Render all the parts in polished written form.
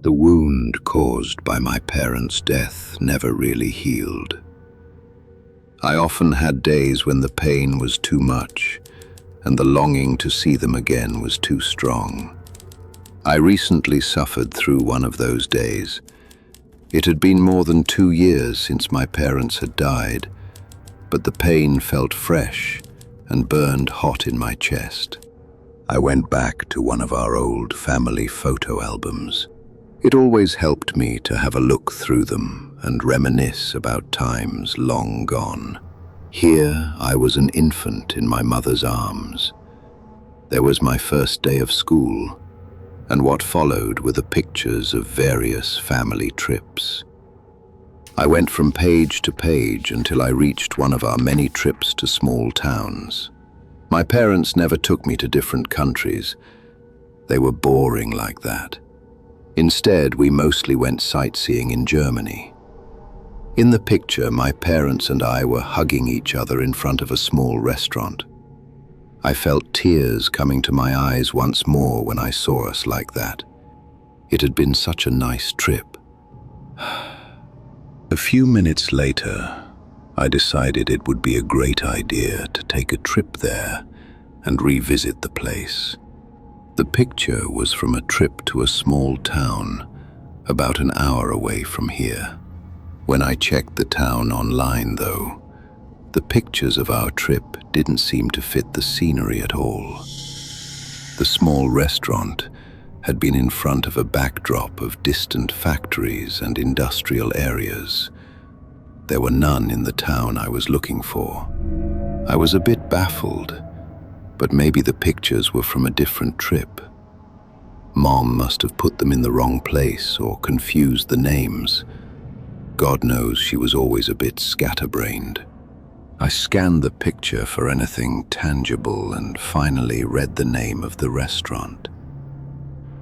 The wound caused by my parents' death never really healed. I often had days when the pain was too much and the longing to see them again was too strong. I recently suffered through one of those days. It had been more than 2 years since my parents had died, but the pain felt fresh and burned hot in my chest. I went back to one of our old family photo albums. It always helped me to have a look through them and reminisce about times long gone. Here I was an infant in my mother's arms. There was my first day of school, and what followed were the pictures of various family trips. I went from page to page until I reached one of our many trips to small towns. My parents never took me to different countries. They were boring like that. Instead, we mostly went sightseeing in Germany. In the picture, my parents and I were hugging each other in front of a small restaurant. I felt tears coming to my eyes once more when I saw us like that. It had been such a nice trip. A few minutes later, I decided it would be a great idea to take a trip there and revisit the place. The picture was from a trip to a small town about an hour away from here. When I checked the town online, though, the pictures of our trip didn't seem to fit the scenery at all. The small restaurant had been in front of a backdrop of distant factories and industrial areas. There were none in the town I was looking for. I was a bit baffled, but maybe the pictures were from a different trip. Mom must have put them in the wrong place or confused the names. God knows she was always a bit scatterbrained. I scanned the picture for anything tangible and finally read the name of the restaurant.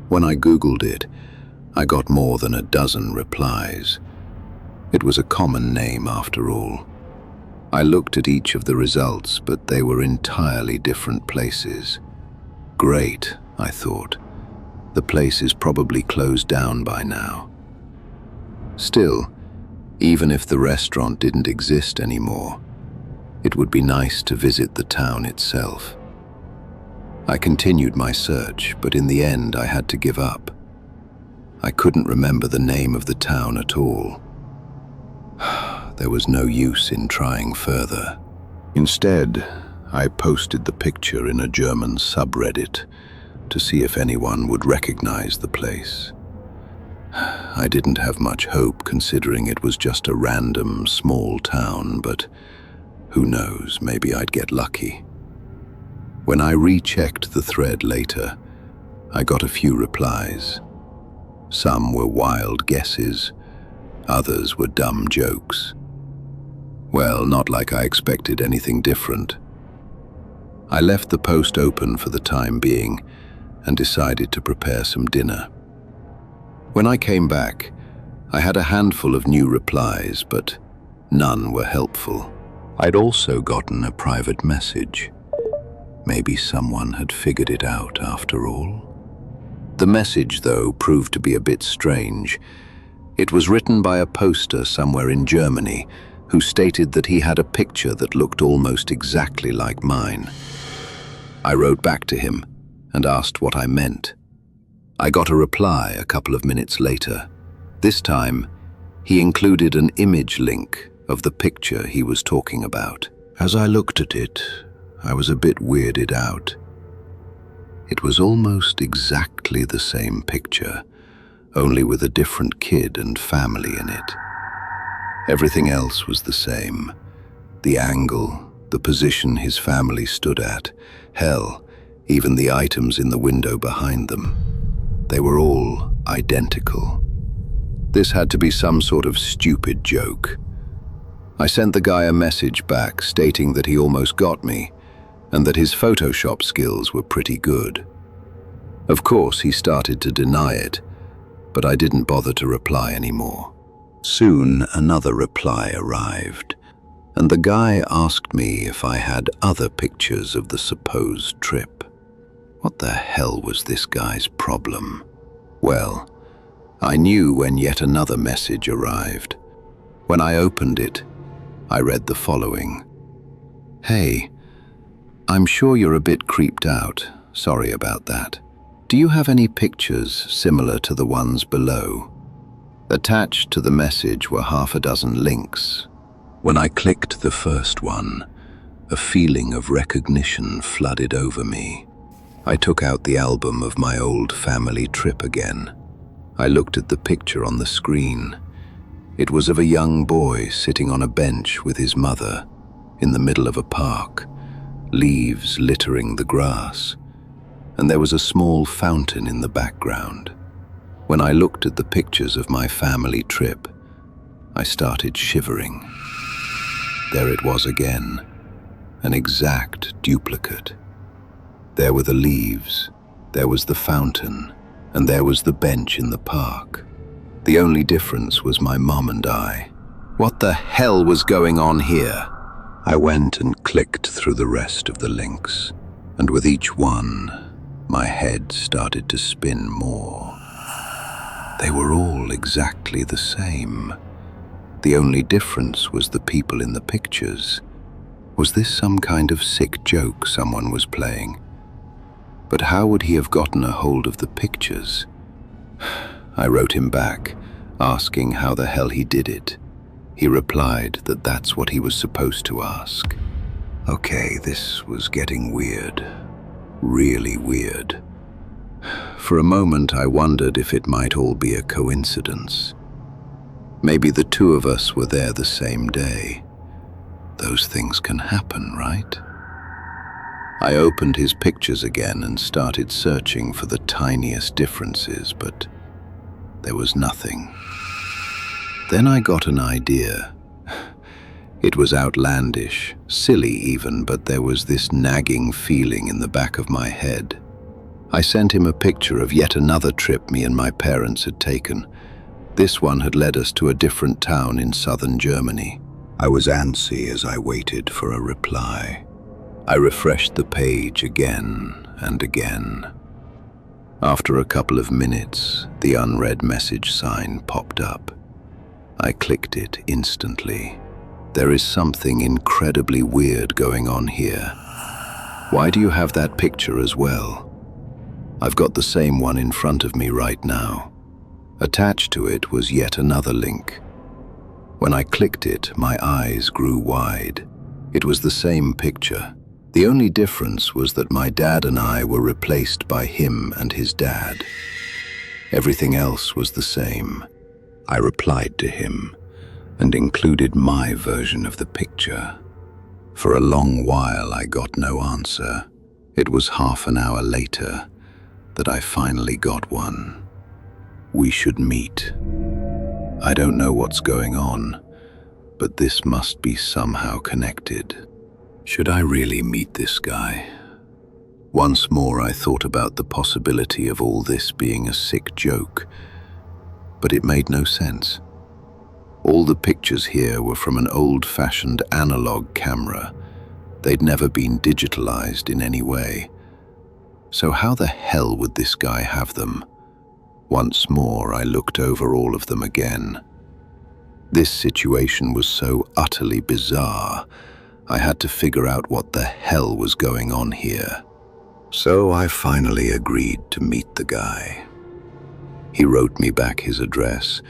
When I Googled it, I got more than a dozen replies. It was a common name after all. I looked at each of the results, but they were entirely different places. Great, I thought. The place is probably closed down by now. Still, even if the restaurant didn't exist anymore, it would be nice to visit the town itself. I continued my search, but in the end I had to give up. I couldn't remember the name of the town at all. There was no use in trying further. Instead, I posted the picture in a German subreddit to see if anyone would recognize the place. I didn't have much hope considering it was just a random small town, but who knows, maybe I'd get lucky. When I rechecked the thread later, I got a few replies. Some were wild guesses, others were dumb jokes. Well, not like I expected anything different. I left the post open for the time being and decided to prepare some dinner. When I came back, I had a handful of new replies, but none were helpful. I'd also gotten a private message. Maybe someone had figured it out after all. The message, though, proved to be a bit strange. It was written by a poster somewhere in Germany who stated that he had a picture that looked almost exactly like mine. I wrote back to him and asked what I meant. I got a reply a couple of minutes later. This time, he included an image link of the picture he was talking about. As I looked at it, I was a bit weirded out. It was almost exactly the same picture, only with a different kid and family in it. Everything else was the same. The angle, the position his family stood at, hell, even the items in the window behind them. They were all identical. This had to be some sort of stupid joke. I sent the guy a message back stating that he almost got me and that his Photoshop skills were pretty good. Of course, he started to deny it, but I didn't bother to reply anymore. Soon, another reply arrived, and the guy asked me if I had other pictures of the supposed trip. What the hell was this guy's problem? Well, I knew when yet another message arrived. When I opened it, I read the following. "Hey, I'm sure you're a bit creeped out. Sorry about that. Do you have any pictures similar to the ones below?" Attached to the message were half a dozen links. When I clicked the first one, a feeling of recognition flooded over me. I took out the album of my old family trip again. I looked at the picture on the screen. It was of a young boy sitting on a bench with his mother in the middle of a park, leaves littering the grass, and there was a small fountain in the background. When I looked at the pictures of my family trip, I started shivering. There it was again, an exact duplicate. There were the leaves, there was the fountain, and there was the bench in the park. The only difference was my mom and I. What the hell was going on here? I went and clicked through the rest of the links, and with each one, my head started to spin more. They were all exactly the same. The only difference was the people in the pictures. Was this some kind of sick joke someone was playing? But how would he have gotten a hold of the pictures? I wrote him back, asking how the hell he did it. He replied that that's what he was supposed to ask. Okay, this was getting weird. Really weird. For a moment, I wondered if it might all be a coincidence. Maybe the two of us were there the same day. Those things can happen, right? I opened his pictures again and started searching for the tiniest differences, but there was nothing. Then I got an idea. It was outlandish, silly even, but there was this nagging feeling in the back of my head. I sent him a picture of yet another trip me and my parents had taken. This one had led us to a different town in southern Germany. I was antsy as I waited for a reply. I refreshed the page again and again. After a couple of minutes, the unread message sign popped up. I clicked it instantly. There is something incredibly weird going on here. Why do you have that picture as well? I've got the same one in front of me right now. Attached to it was yet another link. When I clicked it, my eyes grew wide. It was the same picture. The only difference was that my dad and I were replaced by him and his dad. Everything else was the same. I replied to him and included my version of the picture. For a long while, I got no answer. It was half an hour later that I finally got one. We should meet. I don't know what's going on, but this must be somehow connected. Should I really meet this guy? Once more, I thought about the possibility of all this being a sick joke, but it made no sense. All the pictures here were from an old-fashioned analog camera. They'd never been digitalized in any way. So how the hell would this guy have them? Once more, I looked over all of them again. This situation was so utterly bizarre, I had to figure out what the hell was going on here. So I finally agreed to meet the guy. He wrote me back his address,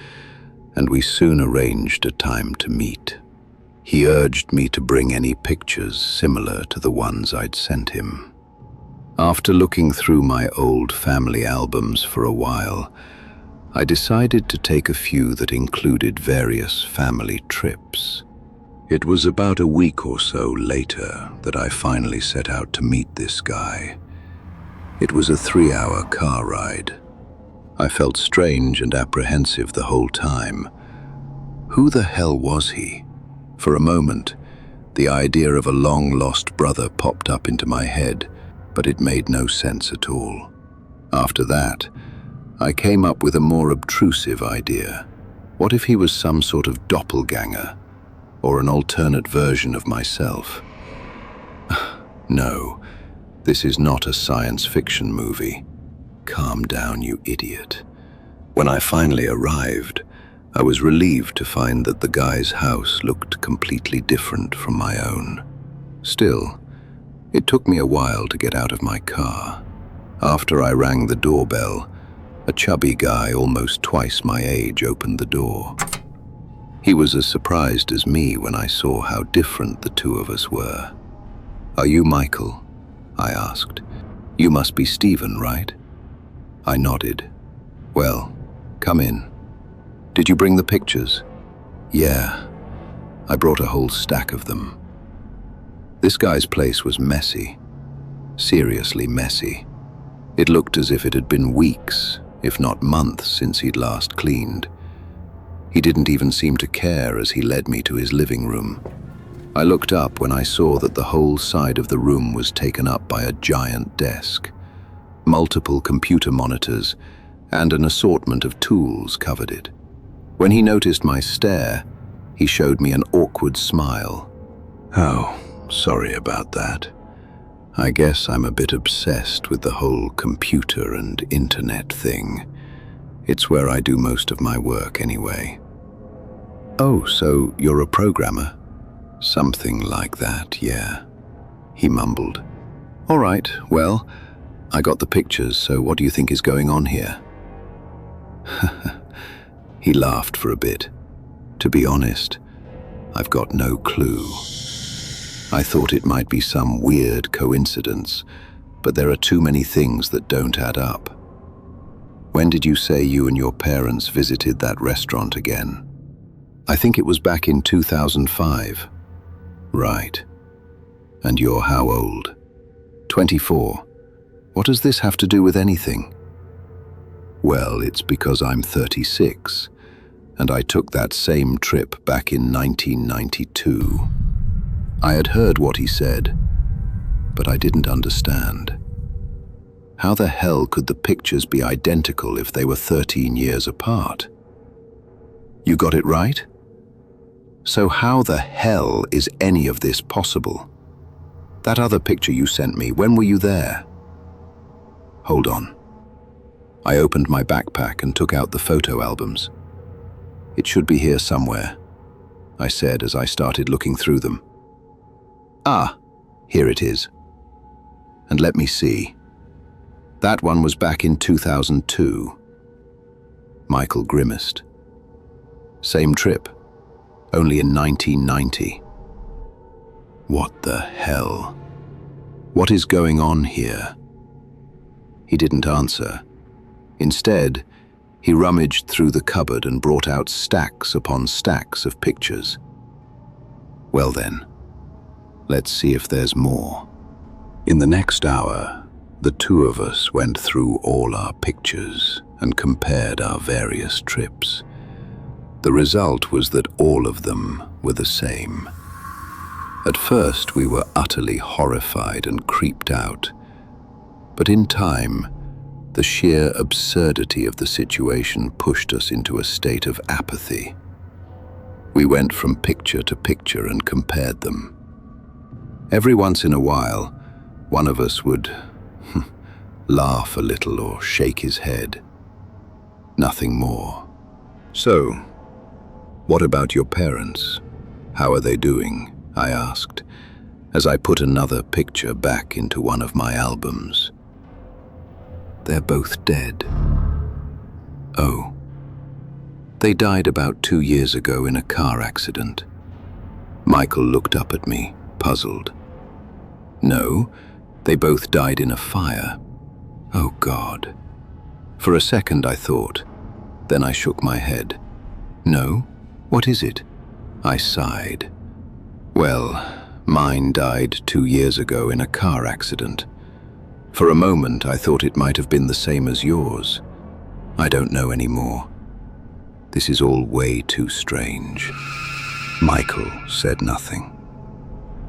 and we soon arranged a time to meet. He urged me to bring any pictures similar to the ones I'd sent him. After looking through my old family albums for a while, I decided to take a few that included various family trips. It was about a week or so later that I finally set out to meet this guy. It was a 3-hour car ride. I felt strange and apprehensive the whole time. Who the hell was he? For a moment, the idea of a long-lost brother popped up into my head, but it made no sense at all. After that, I came up with a more obtrusive idea. What if he was some sort of doppelganger, or an alternate version of myself? No, this is not a science fiction movie. Calm down, you idiot. When I finally arrived, I was relieved to find that the guy's house looked completely different from my own. Still, it took me a while to get out of my car. After I rang the doorbell, a chubby guy almost twice my age opened the door. He was as surprised as me when I saw how different the two of us were. "Are you Michael?" I asked. "You must be Stephen, right?" I nodded. "Well, come in. Did you bring the pictures?" "Yeah, I brought a whole stack of them." This guy's place was messy. Seriously messy. It looked as if it had been weeks, if not months, since he'd last cleaned. He didn't even seem to care as he led me to his living room. I looked up when I saw that the whole side of the room was taken up by a giant desk. Multiple computer monitors and an assortment of tools covered it. When he noticed my stare, he showed me an awkward smile. "Oh, sorry about that. I guess I'm a bit obsessed with the whole computer and internet thing. It's where I do most of my work anyway." "Oh, so you're a programmer?" "Something like that, yeah," he mumbled. "All right, well, I got the pictures, so what do you think is going on here?" He laughed for a bit. "To be honest, I've got no clue. I thought it might be some weird coincidence, but there are too many things that don't add up." "When did you say you and your parents visited that restaurant again?" "I think it was back in 2005. "Right. And you're how old?" 24. "What does this have to do with anything?" "Well, it's because I'm 36, and I took that same trip back in 1992. I had heard what he said, but I didn't understand. How the hell could the pictures be identical if they were 13 years apart? You got it right? So how the hell is any of this possible? That other picture you sent me, when were you there?" "Hold on." I opened my backpack and took out the photo albums. "It should be here somewhere," I said as I started looking through them. "Ah, here it is. And let me see. That one was back in 2002. Michael grimaced. "Same trip, only in 1990. "What the hell? What is going on here?" He didn't answer. Instead, he rummaged through the cupboard and brought out stacks upon stacks of pictures. "Well then, let's see if there's more." In the next hour, the two of us went through all our pictures and compared our various trips. The result was that all of them were the same. At first, we were utterly horrified and creeped out. But in time, the sheer absurdity of the situation pushed us into a state of apathy. We went from picture to picture and compared them. Every once in a while, one of us would laugh a little or shake his head. Nothing more. "So, what about your parents? How are they doing?" I asked, as I put another picture back into one of my albums. "They're both dead." "Oh." "They died about 2 years ago in a car accident." Michael looked up at me, puzzled. "No, they both died in a fire." "Oh God." For a second I thought, then I shook my head. "No? What is it?" I sighed. "Well, mine died 2 years ago in a car accident. For a moment I thought it might have been the same as yours. I don't know anymore. This is all way too strange." Michael said nothing.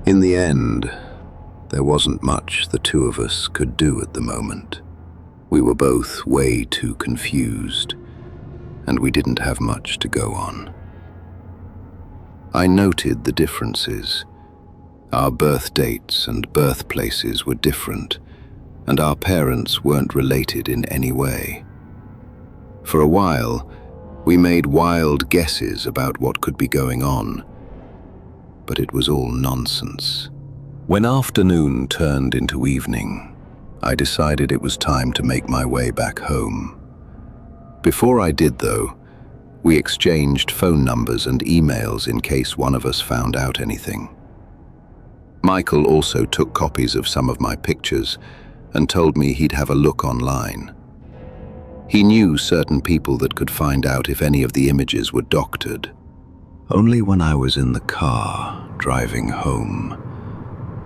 In the end, there wasn't much the two of us could do at the moment. We were both way too confused, and we didn't have much to go on. I noted the differences. Our birth dates and birthplaces were different, and our parents weren't related in any way. For a while, we made wild guesses about what could be going on, but it was all nonsense. When afternoon turned into evening, I decided it was time to make my way back home. Before I did, though, we exchanged phone numbers and emails in case one of us found out anything. Michael also took copies of some of my pictures and told me he'd have a look online. He knew certain people that could find out if any of the images were doctored. Only when I was in the car, driving home,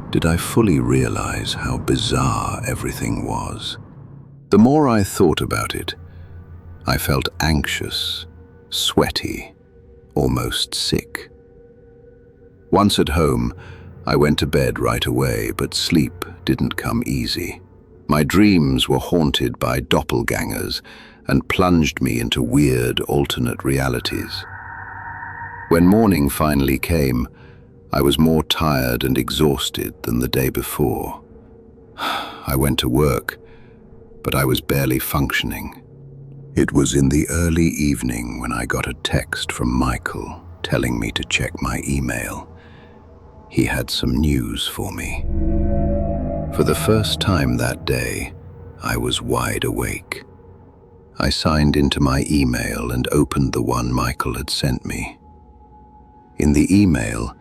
did I fully realize how bizarre everything was. The more I thought about it, I felt anxious, sweaty, almost sick. Once at home, I went to bed right away, but sleep didn't come easy. My dreams were haunted by doppelgangers and plunged me into weird alternate realities. When morning finally came, I was more tired and exhausted than the day before. I went to work, but I was barely functioning. It was in the early evening when I got a text from Michael telling me to check my email. He had some news for me. For the first time that day, I was wide awake. I signed into my email and opened the one Michael had sent me. In the email,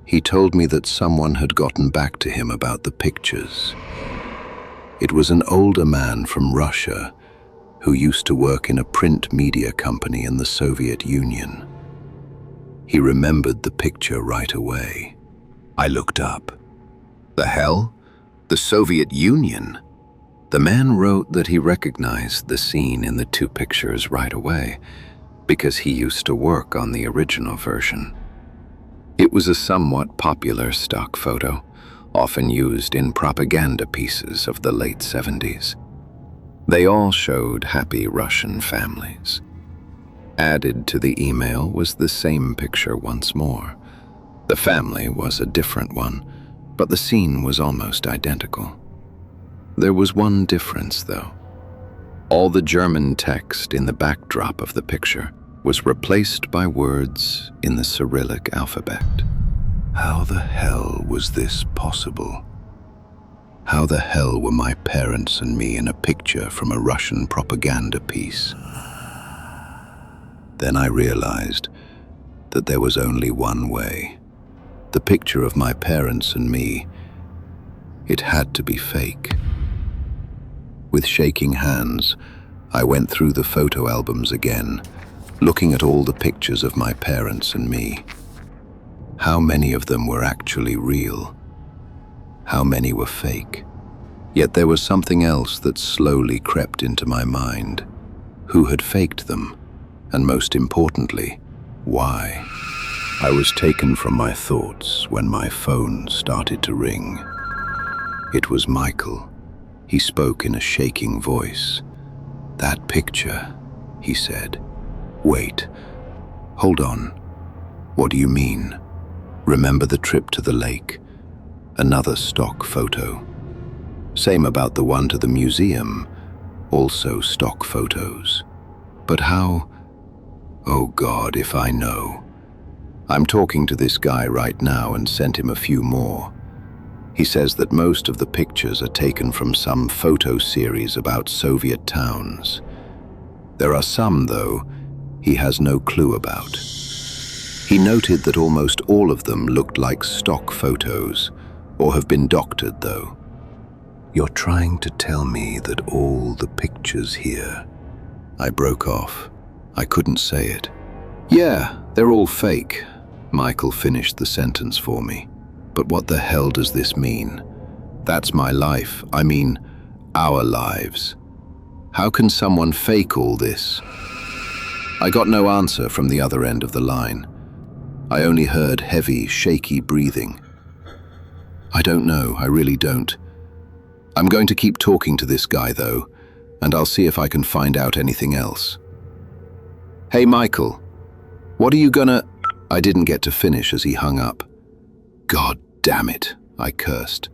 he told me that someone had gotten back to him about the pictures. It was an older man from Russia who used to work in a print media company in the Soviet Union. He remembered the picture right away. I looked up. The hell? The Soviet Union? The man wrote that he recognized the scene in the two pictures right away because he used to work on the original version. It was a somewhat popular stock photo, often used in propaganda pieces of the late 70s. They all showed happy Russian families. Added to the email was the same picture once more. The family was a different one, but the scene was almost identical. There was one difference, though. All the German text in the backdrop of the picture was replaced by words in the Cyrillic alphabet. How the hell was this possible? How the hell were my parents and me in a picture from a Russian propaganda piece? Then I realized that there was only one way. The picture of my parents and me, it had to be fake. With shaking hands, I went through the photo albums again, looking at all the pictures of my parents and me. How many of them were actually real? How many were fake? Yet there was something else that slowly crept into my mind. Who had faked them? And most importantly, why? I was taken from my thoughts when my phone started to ring. It was Michael. He spoke in a shaking voice. "That picture," he said. "Wait, hold on. What do you mean? Remember the trip to the lake? Another stock photo. Same about the one to the museum, also stock photos. But how? Oh God, if I know. I'm talking to this guy right now and sent him a few more. He says that most of the pictures are taken from some photo series about Soviet towns. There are some, though, he has no clue about. He noted that almost all of them looked like stock photos, or have been doctored, though. You're trying to tell me that all the pictures here... I broke off. I couldn't say it. Yeah, they're all fake. Michael finished the sentence for me. But what the hell does this mean? That's my life. I mean, our lives. How can someone fake all this? I got no answer from the other end of the line. I only heard heavy, shaky breathing. I don't know, I really don't. I'm going to keep talking to this guy, though, and I'll see if I can find out anything else. Hey, Michael, what are you gonna... I didn't get to finish as he hung up. God damn it, I cursed.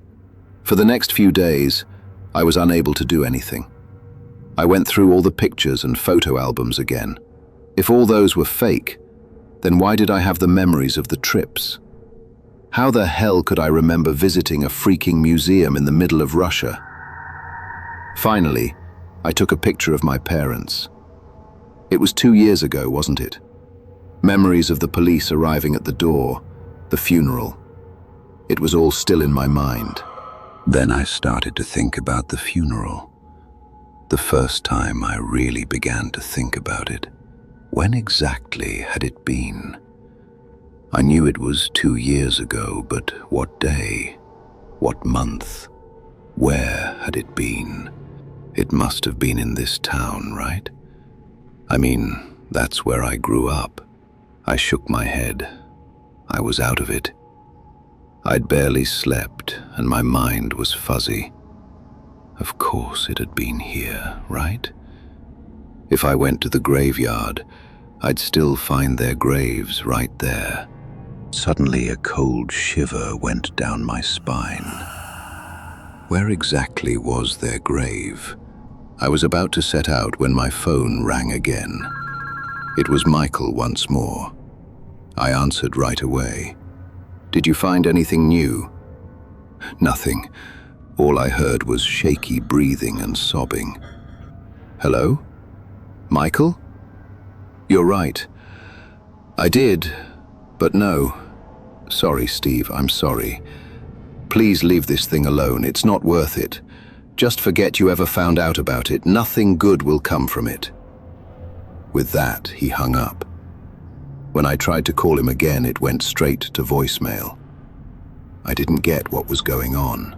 For the next few days, I was unable to do anything. I went through all the pictures and photo albums again. If all those were fake, then why did I have the memories of the trips? How the hell could I remember visiting a freaking museum in the middle of Russia? Finally, I took a picture of my parents. It was 2 years ago, wasn't it? Memories of the police arriving at the door, the funeral. It was all still in my mind. Then I started to think about the funeral. The first time I really began to think about it. When exactly had it been? I knew it was 2 years ago, but what day? What month? Where had it been? It must have been in this town, right? I mean, that's where I grew up. I shook my head. I was out of it. I'd barely slept, and my mind was fuzzy. Of course it had been here, right? If I went to the graveyard, I'd still find their graves right there. Suddenly a cold shiver went down my spine. Where exactly was their grave? I was about to set out when my phone rang again. It was Michael once more. I answered right away. Did you find anything new? Nothing. All I heard was shaky breathing and sobbing. Hello? Michael? You're right. I did, but no. Sorry, Steve, I'm sorry. Please leave this thing alone. It's not worth it. Just forget you ever found out about it. Nothing good will come from it. With that, he hung up. When I tried to call him again, it went straight to voicemail. I didn't get what was going on.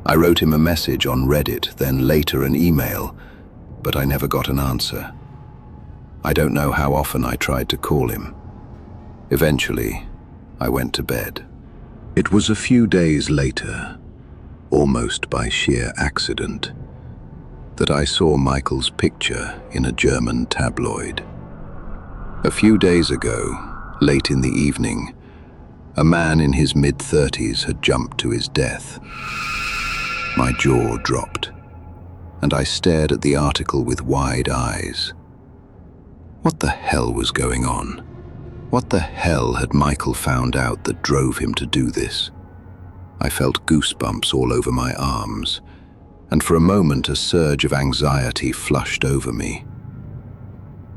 I wrote him a message on Reddit, then later an email, but I never got an answer. I don't know how often I tried to call him. Eventually, I went to bed. It was a few days later, almost by sheer accident, that I saw Michael's picture in a German tabloid. A few days ago, late in the evening, a man in his mid-30s had jumped to his death. My jaw dropped, and I stared at the article with wide eyes. What the hell was going on? What the hell had Michael found out that drove him to do this? I felt goosebumps all over my arms, and for a moment a surge of anxiety flushed over me.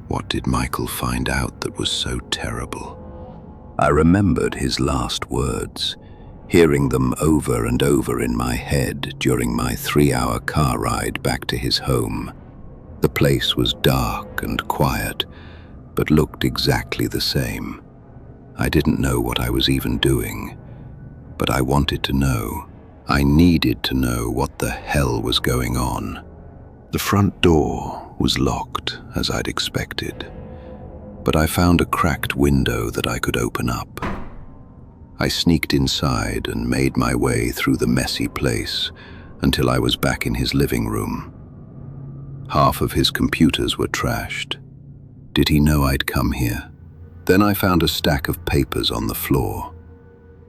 What did Michael find out that was so terrible? I remembered his last words, hearing them over and over in my head during my 3-hour car ride back to his home. The place was dark and quiet, but looked exactly the same. I didn't know what I was even doing, but I wanted to know. I needed to know what the hell was going on. The front door was locked, as I'd expected, but I found a cracked window that I could open up. I sneaked inside and made my way through the messy place until I was back in his living room. Half of his computers were trashed. Did he know I'd come here? Then I found a stack of papers on the floor.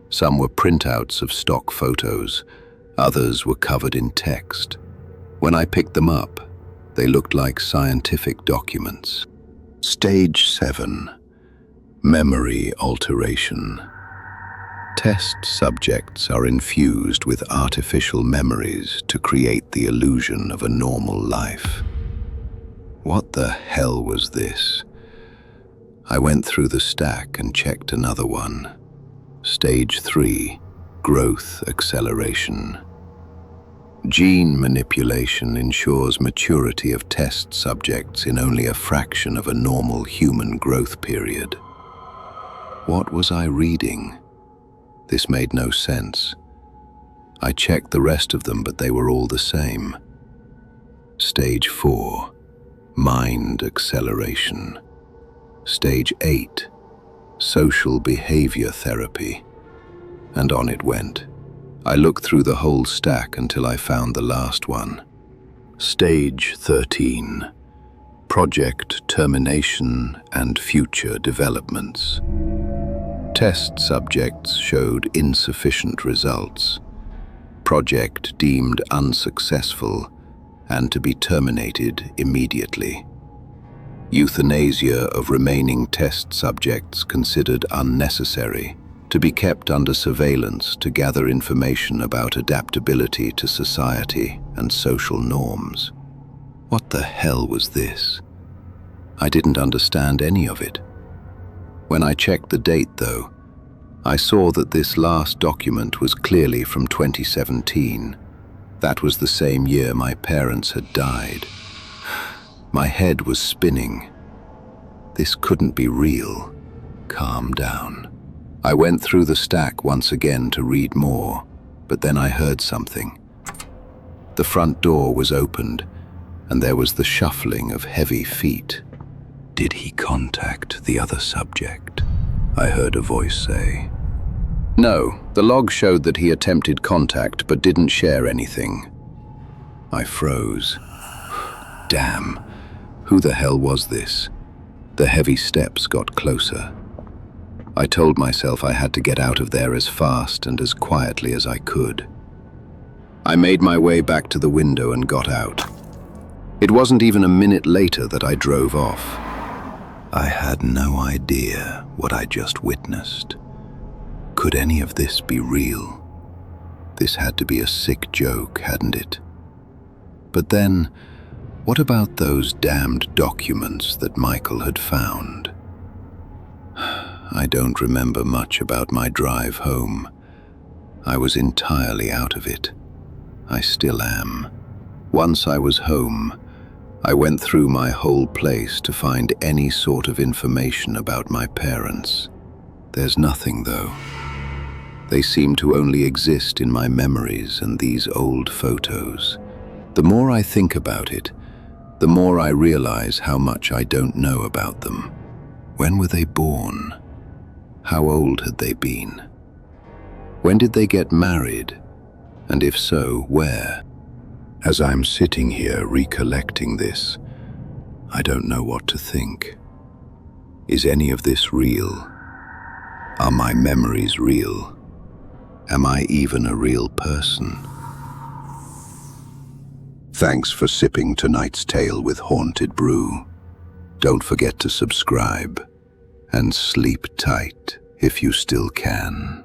Some were printouts of stock photos, others were covered in text. When I picked them up, they looked like scientific documents. Stage 7. Memory alteration. Test subjects are infused with artificial memories to create the illusion of a normal life. What the hell was this? I went through the stack and checked another one. Stage 3. Growth acceleration. Gene manipulation ensures maturity of test subjects in only a fraction of a normal human growth period. What was I reading? This made no sense. I checked the rest of them, but they were all the same. Stage 4. Mind acceleration. Stage 8. Social behavior therapy. And on it went. I looked through the whole stack until I found the last one. Stage 13. Project termination and future developments. Test subjects showed insufficient results. Project deemed unsuccessful and to be terminated immediately. Euthanasia of remaining test subjects considered unnecessary, to be kept under surveillance to gather information about adaptability to society and social norms. What the hell was this? I didn't understand any of it. When I checked the date, though, I saw that this last document was clearly from 2017. That was the same year my parents had died. My head was spinning. This couldn't be real. Calm down. I went through the stack once again to read more, but then I heard something. The front door was opened, and there was the shuffling of heavy feet. Did he contact the other subject? I heard a voice say. No, the log showed that he attempted contact but didn't share anything. I froze. Damn, who the hell was this? The heavy steps got closer. I told myself I had to get out of there as fast and as quietly as I could. I made my way back to the window and got out. It wasn't even a minute later that I drove off. I had no idea what I just witnessed. Could any of this be real? This had to be a sick joke, hadn't it? But then, what about those damned documents that Michael had found? I don't remember much about my drive home. I was entirely out of it. I still am. Once I was home, I went through my whole place to find any sort of information about my parents. There's nothing, though. They seem to only exist in my memories and these old photos. The more I think about it, the more I realize how much I don't know about them. When were they born? How old had they been? When did they get married? And if so, where? As I'm sitting here recollecting this, I don't know what to think. Is any of this real? Are my memories real? Am I even a real person? Thanks for sipping tonight's tale with Haunted Brew. Don't forget to subscribe and sleep tight if you still can.